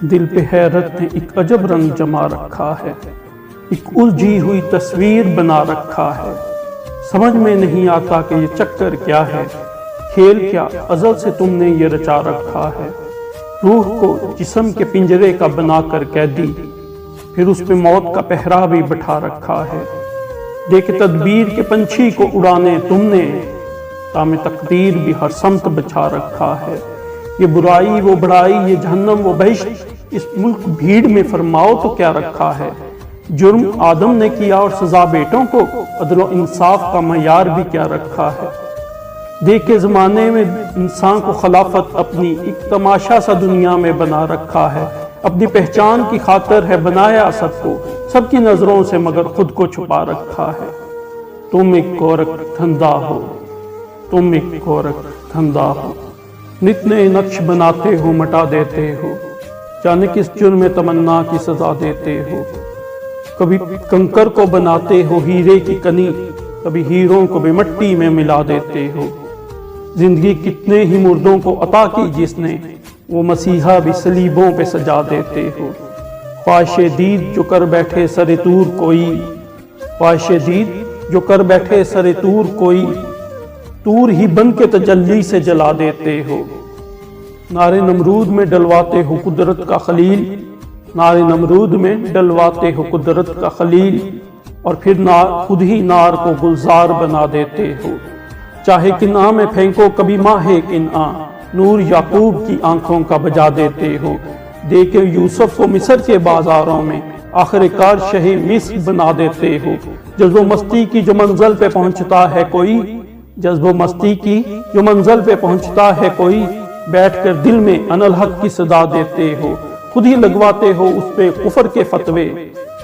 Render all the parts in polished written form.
دل پہ حیرت نے ایک عجب رنگ جما رکھا ہے، ایک الجھی ہوئی تصویر بنا رکھا ہے۔ سمجھ میں نہیں آتا کہ یہ چکر کیا ہے، کھیل کیا ازل سے تم نے یہ رچا رکھا ہے۔ روح کو جسم کے پنجرے کا بنا کر قیدی، پھر اس پہ موت کا پہرا بھی بٹھا رکھا ہے۔ دیکھ تدبیر کے پنچھی کو اڑانے تم نے تام تقدیر بھی ہر سمت بچا رکھا ہے۔ یہ برائی وہ بڑائی، یہ جہنم وہ بہشت، اس ملک بھیڑ میں فرماؤ تو کیا رکھا ہے۔ جرم آدم نے کیا اور سزا بیٹوں کو، عدل و انصاف کا معیار بھی کیا رکھا ہے۔ دیکھے زمانے میں انسان کو خلافت اپنی ایک تماشا سا دنیا میں بنا رکھا ہے۔ اپنی پہچان کی خاطر ہے بنایا سب کو، سب کی نظروں سے مگر خود کو چھپا رکھا ہے۔ تم ایک گورکھ دھندا ہو، تم ایک گورکھ دھندا ہو، نت نئے نقش بناتے ہو مٹا دیتے ہو، جانے کس جرم تمنا کی سزا دیتے ہو۔ کبھی کنکر کو بناتے ہو ہیرے کی کنی، کبھی ہیروں کو بھی مٹی میں ملا دیتے ہو۔ زندگی کتنے ہی مردوں کو عطا کی جس نے، وہ مسیحا بھی صلیبوں پہ سجا دیتے ہو۔ خواہش دید جو کر بیٹھے سر طور کوئی، خواہش دید جو کر بیٹھے سر طور کوئی، طور ہی بن کے تجلی سے جلا دیتے ہو۔ نارے نمرود میں ڈلواتے ہو قدرت کا خلیل، نارے نمرود میں ڈلواتے ہو قدرت کا خلیل، اور پھر خود ہی نار کو گلزار بنا دیتے ہو۔ چاہے کنعا میں پھینکو کبھی ماہ کنعا، نور یعقوب کی آنکھوں کا بجا دیتے ہو۔ دیکھے یوسف کو مصر کے بازاروں میں، آخر کار شہ مصر بنا دیتے ہو۔ جذب و مستی کی جو منزل پہ پہنچتا ہے کوئی، جذب و مستی کی جو منزل پہ پہنچتا ہے کوئی، بیٹھ کر دل میں انالحق کی صدا دیتے ہو۔ خود ہی لگواتے ہو اس پہ کفر کے فتوے،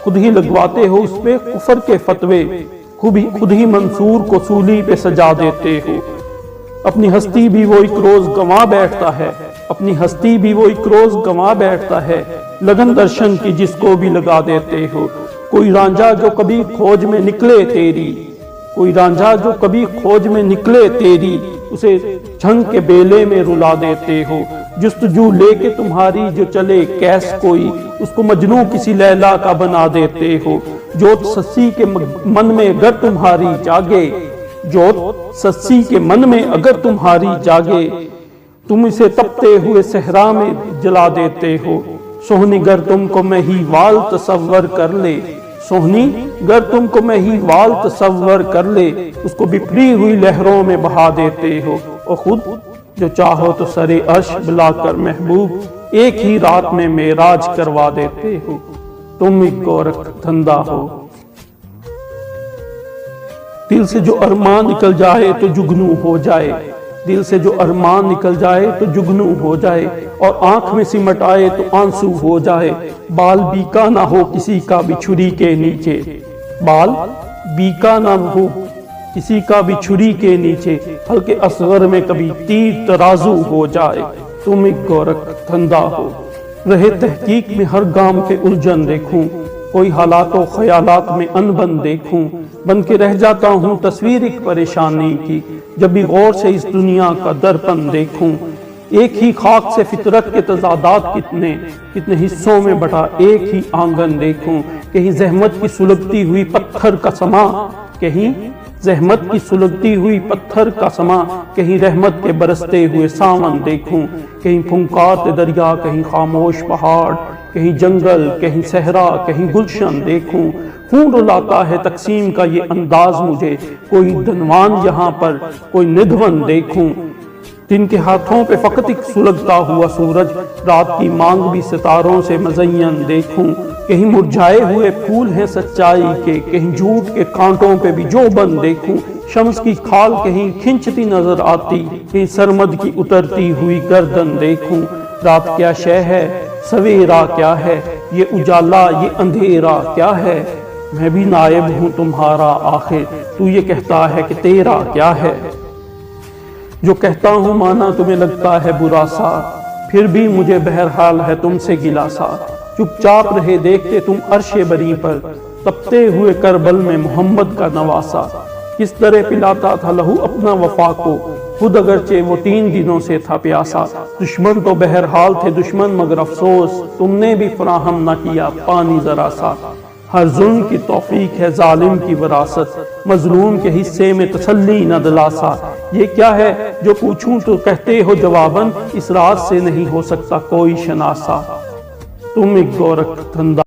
خود ہی لگواتے ہو اس پہ کفر کے فتوے، خود ہی منصور کو سولی پہ سجا دیتے ہو۔ اپنی ہستی بھی وہ ایک روز گنوا بیٹھتا ہے، اپنی ہستی بھی وہ ایک روز گنوا بیٹھتا ہے، لگن درشن کی جس کو بھی لگا دیتے ہو۔ کوئی رانجھا جو کبھی کھوج میں نکلے تیری، کوئی رانجھا جو کبھی کھوج میں نکلے تیری، اسے جھنگ کے بیلے میں رلا دیتے ہو۔ جستجو لے کے تمہاری جو چلے کیس کوئی، اس کو مجنوں کسی لیلا کا بنا دیتے ہو۔ جوت سسی کے من میں اگر تمہاری جاگے، جوت سسی کے من میں اگر تمہاری جاگے، تم اسے تپتے ہوئے صحرا میں جلا دیتے ہو۔ سوہنی گر تم کو مہی وال تصور کر لے، سوہنی گر تم کو مہی وال تصور کر لے، اس کو بپھری ہوئی لہروں میں بہا دیتے ہو۔ اور خود جو چاہو تو سرے عرش بلا کر محبوب، ایک ہی رات میں معراج کروا دیتے ہو۔ تم ایک گورکھ دھندا ہو۔ دل سے جو ارمان نکل جائے تو جگنو ہو جائے، دل سے جو ارمان نکل جائے تو جگنو ہو جائے، اور آنکھ میں سمٹ آئے تو آنسو ہو جائے۔ بال بیکا نہ ہو کسی کا بھی چھری کے نیچے، بال بیکا نہ ہو کسی کا بھی چھری کے نیچے، ہلکے اصغر میں کبھی تیر ترازو ہو جائے۔ تم ایک گورکھ دھندا ہو۔ رہے تحقیق میں ہر گام کے الجھن دیکھوں، کوئی حالات و خیالات میں انبن دیکھوں، بن کے رہ جاتا ہوں تصویر ایک پریشانی کی، جب بھی غور سے اس دنیا کا درپن دیکھوں۔ ایک ہی خاک سے فطرت کے تضادات کتنے حصوں میں بٹا ایک ہی آنگن دیکھوں۔ کہیں زحمت کی سلگتی ہوئی پتھر کا سما، کہیں زحمت کی سلگتی ہوئی پتھر کا سما، کہیں رحمت کے برستے ہوئے ساون دیکھوں۔ کہیں پھنکارتے دریا، کہیں خاموش پہاڑ، کہیں جنگل، کہیں صحرا، کہیں گلشن دیکھوں۔ خون رلاتا ہے تقسیم کا یہ انداز مجھے، کوئی دنوان یہاں پر، کوئی ندون دیکھوں۔ جن کے ہاتھوں پہ فقط ایک سلگتا ہوا سورج، رات کی مانگ بھی ستاروں سے مزین دیکھوں۔ کہیں مرجھائے ہوئے پھول ہیں سچائی کے، کہیں جھوٹ کے کانٹوں پہ بھی جو بن دیکھوں۔ شمس کی کھال کہیں کھنچتی نظر آتی، کہیں سرمد کی اترتی ہوئی گردن دیکھوں۔ رات کیا شے ہے، سویرا کیا ہے، یہ اجالا یہ اندھیرا کیا ہے، میں بھی نائب ہوں تمہارا آخر، تو یہ کہتا ہے کہ تیرا کیا ہے۔ جو کہتا ہوں مانا تمہیں لگتا ہے برا سا، پھر بھی مجھے بہرحال ہے تم سے گلا سا۔ چپ چاپ رہے دیکھتے تم عرش بری پر، تپتے ہوئے کربل میں محمد کا نواسا۔ کس طرح پلاتا تھا لہو اپنا وفا کو، خود اگرچہ وہ 3 دنوں سے تھا پیاسا، دشمن تو بہرحال تھے دشمن مگر افسوس تم نے بھی فراہم نہ کیا پانی ذرا سا۔ ہر ظلم کی توفیق ہے ظالم کی وراثت، مظلوم کے حصے میں تسلی نہ دلاسا۔ یہ کیا ہے جو پوچھوں تو کہتے ہو جواباً، اس راز سے نہیں ہو سکتا کوئی شناسا۔ تم ایک گورکھ دھندا